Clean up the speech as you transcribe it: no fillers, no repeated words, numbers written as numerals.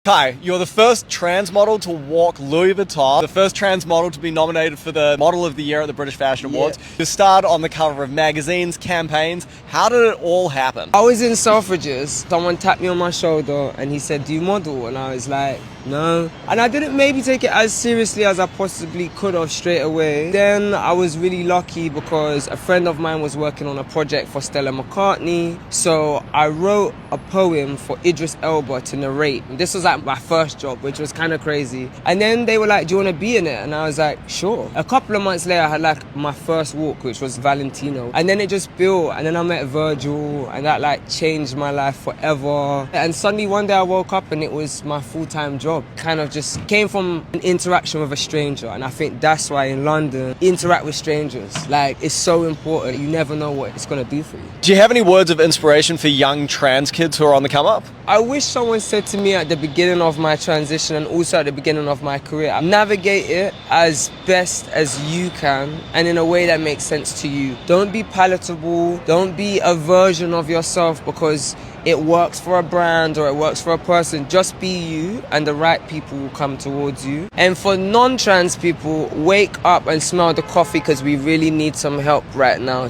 Kai, you're the first trans model to walk Louis Vuitton, the first trans model to be nominated for the Model of the Year at the British Fashion Awards. You starred on the cover of magazines, campaigns. How did it all happen? I was in Selfridges. Someone tapped me on my shoulder and he said, "Do you model?" And I was like, "No." And I didn't maybe take it as seriously as I possibly could have straight away. Then I was really lucky because a friend of mine was working on a project for Stella McCartney. So I wrote a poem for Idris Elba to narrate. And this was like my first job, which was kind of crazy. And then they were like, "Do you want to be in it?" And I was like, "Sure." A couple of months later, I had like my first walk, which was Valentino. And then it just built. And then I met Virgil, and that like changed my life forever. And suddenly one day I woke up and it was my full-time job. Kind of just came from an interaction with a stranger. And I think that's why in London, interact with strangers. Like, it's so important. You never know what it's going to do for you. Do you have any words of inspiration for young trans kids who are on the come up? I wish someone said to me at the beginning of my transition and also at the beginning of my career, navigate it as best as you can and in a way that makes sense to you. Don't be palatable. Don't be a version of yourself because it works for a brand or it works for a person. Just be you and the right people will come towards you. And for non-trans people, wake up and smell the coffee because we really need some help right now.